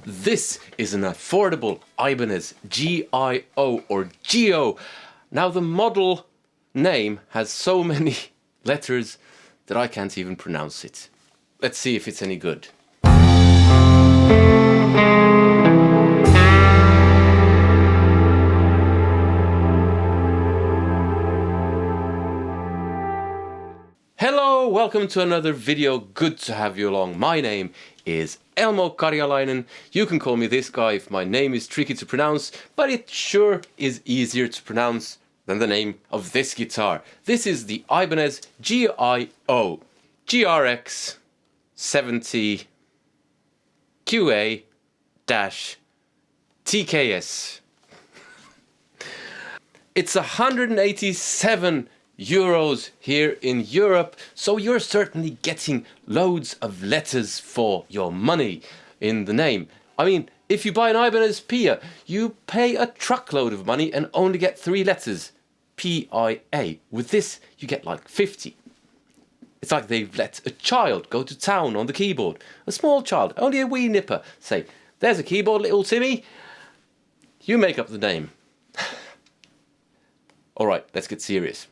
This is an affordable Ibanez GIO or GIO. Now the model name has so many letters that I can't even pronounce it. Let's see if it's any good. Hello, welcome to another video. Good to have you along. My name is Elmo Karjalainen. You can call me this guy if my name is tricky to pronounce, but it sure is easier to pronounce than the name of this guitar. This is the Ibanez GIO GRX70 QA-TKS. It's 187 euros here in Europe, so you're certainly getting loads of letters for your money in the name. I mean, if you buy an Ibanez Pia, you pay a truckload of money and only get 3 letters. P-I-A. With this, you get like 50. It's like they've let a child go to town on the keyboard. A small child, only a wee nipper. Say, there's a keyboard, little Timmy. You make up the name. Alright, let's get serious.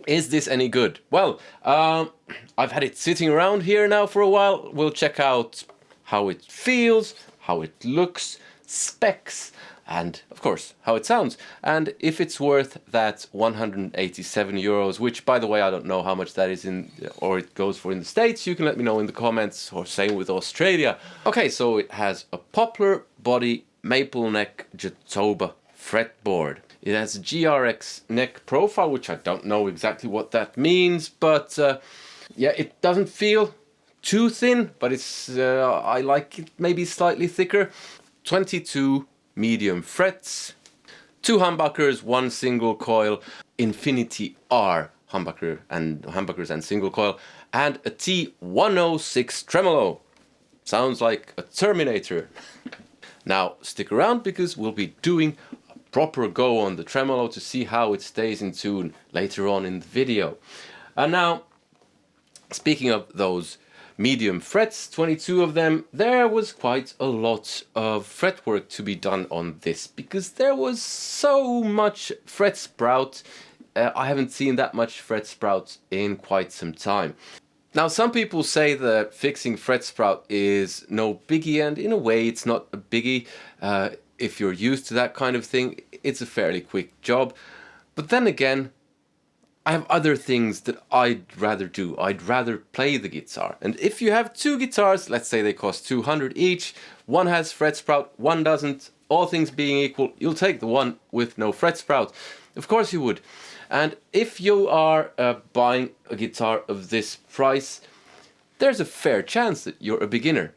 Is this any good? Well, I've had it sitting around here now for a while. We'll check out how it feels, how it looks, specs, and of course how it sounds, and if it's worth that 187 euros, which by the way I don't know how much that is in, or it goes for in the States. You can let me know in the comments, or same with Australia. Okay, so it has a poplar body maple neck Jatoba fretboard. It has a GRX neck profile, which I don't know exactly what that means, but yeah, it doesn't feel too thin, but it's I like it maybe slightly thicker. 22 medium frets, 2 humbuckers, 1 single coil, Infinity R humbuckers and single coil, and a T106 tremolo. Sounds like a Terminator. Now stick around because we'll be doing proper go on the tremolo to see how it stays in tune later on in the video. And now, speaking of those medium frets, 22 of them, there was quite a lot of fretwork to be done on this because there was so much fret sprout. I haven't seen that much fret sprout in quite some time. Now, some people say that fixing fret sprout is no biggie, and in a way it's not a biggie. If you're used to that kind of thing, it's a fairly quick job. But then again, I have other things that I'd rather do. I'd rather play the guitar. And if you have 2 guitars, let's say they cost 200 each, one has fret sprout, one doesn't, all things being equal, you'll take the one with no fret sprout. Of course you would. And if you are buying a guitar of this price, there's a fair chance that you're a beginner.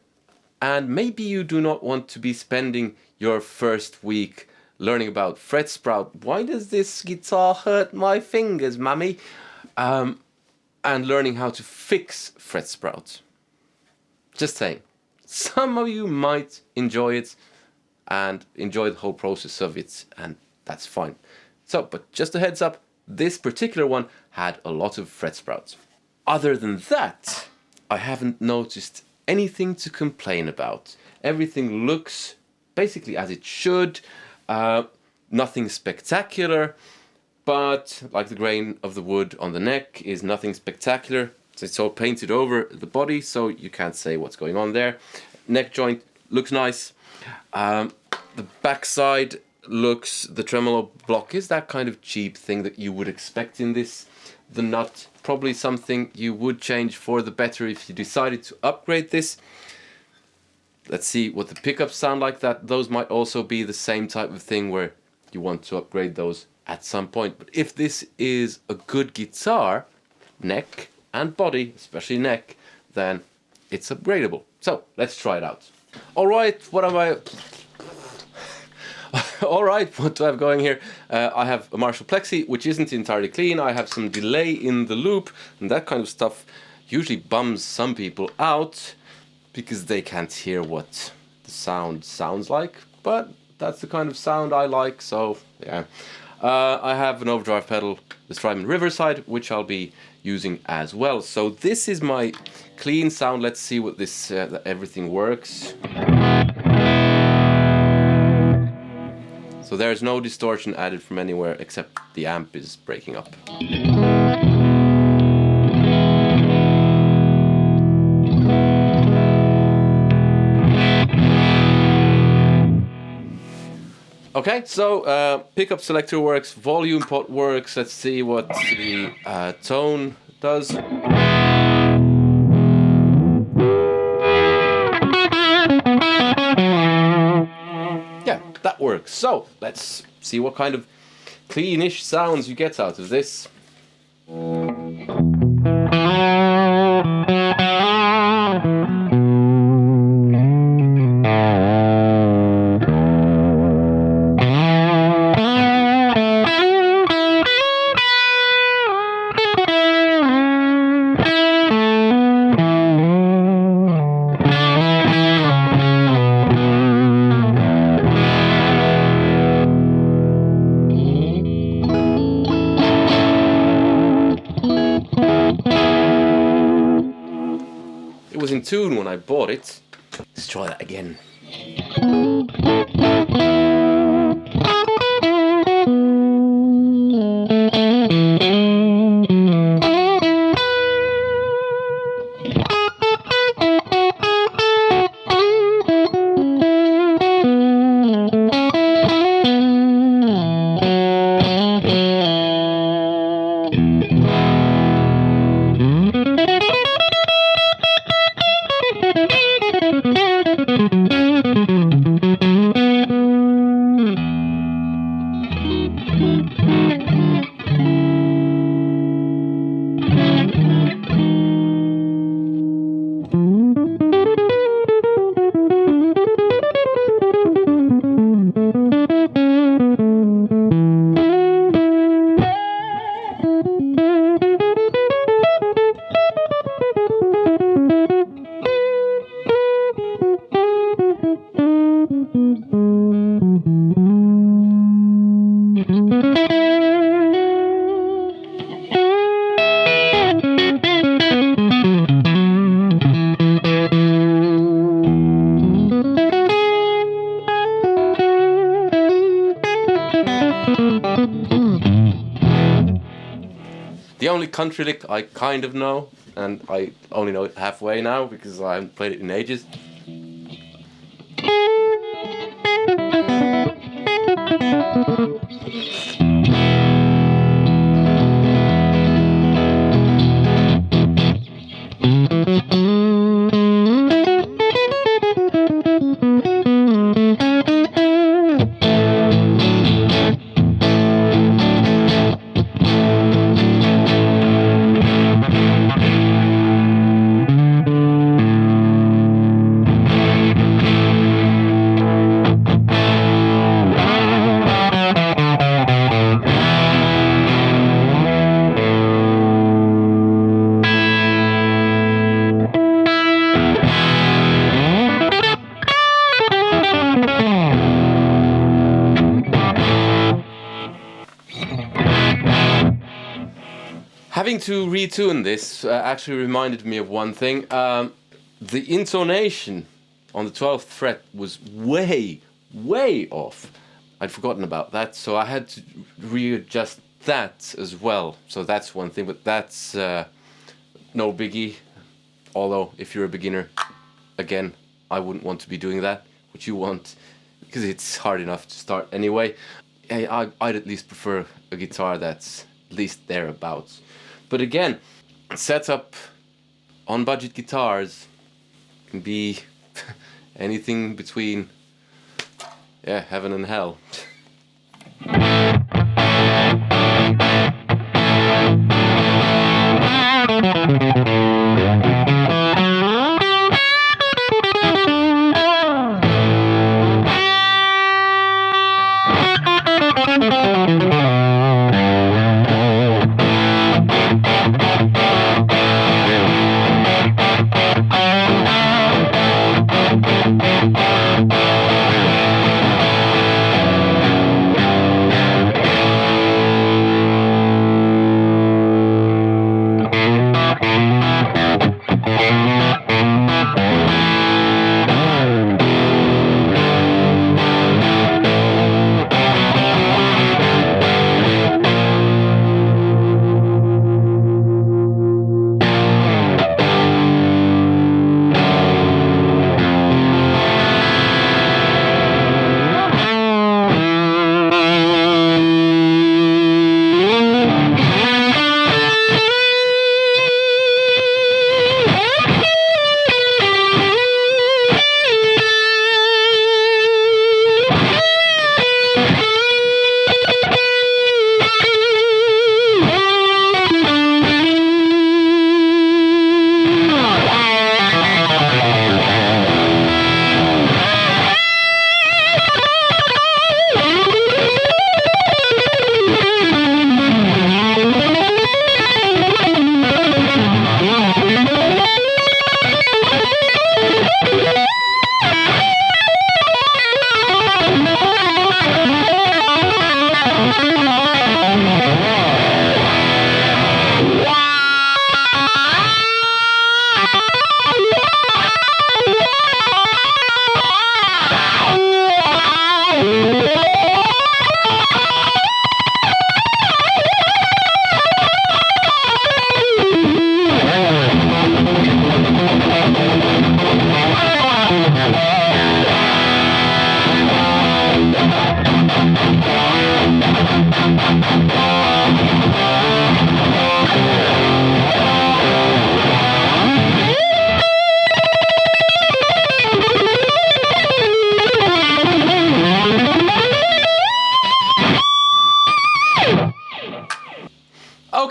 And maybe you do not want to be spending your first week learning about fret sprout. Why does this guitar hurt my fingers, mummy? And learning how to fix fret sprout. Just saying. Some of you might enjoy it and enjoy the whole process of it, and that's fine. So, but just a heads up, this particular one had a lot of fret sprouts. Other than that, I haven't noticed anything to complain about. Everything looks basically as it should. Nothing spectacular, but like the grain of the wood on the neck is nothing spectacular. It's all painted over the body, so you can't say what's going on there. Neck joint looks nice. The backside looks, the tremolo block is that kind of cheap thing that you would expect in this. The nut, probably something you would change for the better if you decided to upgrade this. Let's see what the pickups sound like. That those might also be the same type of thing where you want to upgrade those at some point. But if this is a good guitar, neck and body, especially neck, then it's upgradable. So let's try it out. Alright, what am I... Alright, what do I have going here? I have a Marshall Plexi, which isn't entirely clean. I have some delay in the loop, and that kind of stuff usually bums some people out because they can't hear what the sound sounds like, but that's the kind of sound I like, so yeah. I have an overdrive pedal, the Strymon Riverside, which I'll be using as well. So this is my clean sound. Let's see what this, that everything works. So there's no distortion added from anywhere except the amp is breaking up. Okay, so pickup selector works, volume pot works. Let's see what the tone does. Yeah, that works. So let's see what kind of cleanish sounds you get out of this. It was in tune when I bought it. Let's try that again. The only country lick I kind of know, and I only know it halfway now because I haven't played it in ages. Having to retune this actually reminded me of one thing. The intonation on the 12th fret was way off. I'd forgotten about that, so I had to readjust that as well. So that's one thing, but that's no biggie. Although, if you're a beginner, again, I wouldn't want to be doing that. What you want, because it's hard enough to start anyway. I'd at least prefer a guitar that's at least thereabouts. But again, setup on budget guitars can be anything between heaven and hell.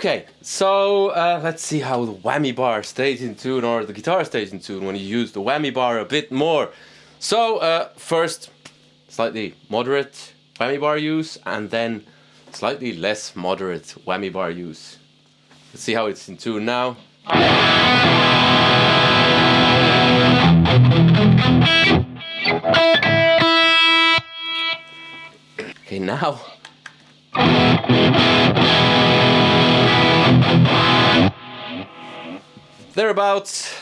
Okay, so let's see how the whammy bar stays in tune, or the guitar stays in tune when you use the whammy bar a bit more. So first, slightly moderate whammy bar use, and then slightly less moderate whammy bar use. Let's see how it's in tune now. Okay, now. Thereabouts.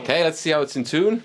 Okay, let's see how it's in tune.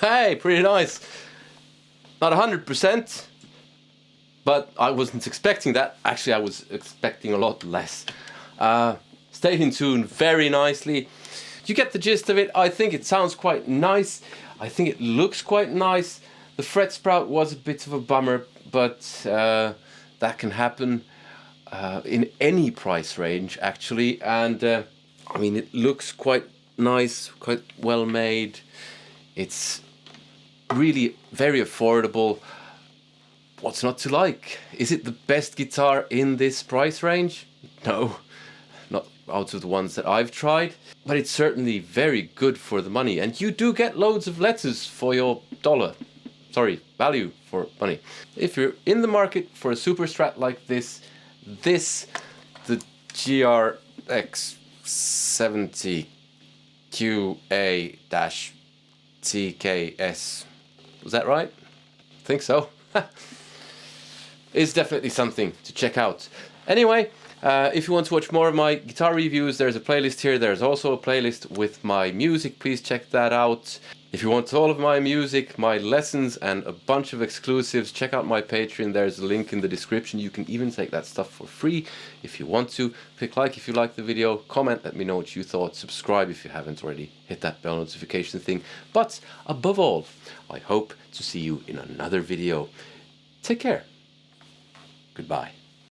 Hey, pretty nice. Not 100%, but I wasn't expecting that. Actually, I was expecting a lot less. Stayed in tune very nicely. You get the gist of it. I think it sounds quite nice. I think it looks quite nice. The fret sprout was a bit of a bummer, but that can happen in any price range, actually. And I mean, it looks quite nice, quite well made. It's really very affordable. What's not to like? Is it the best guitar in this price range? No, not out of the ones that I've tried, but it's certainly very good for the money, and you do get loads of letters for your dollar. Sorry, value for money. If you're in the market for a super strat like this, the GRX70 QA-TKS, was that right? I think so. It's definitely something to check out. Anyway, if you want to watch more of my guitar reviews, there's a playlist here. There's also a playlist with my music. Please check that out. If you want all of my music, my lessons, and a bunch of exclusives, check out my Patreon. There's a link in the description. You can even take that stuff for free if you want to. Click like if you like the video. Comment, let me know what you thought. Subscribe if you haven't already. Hit that bell notification thing. But above all, I hope to see you in another video. Take care. Goodbye.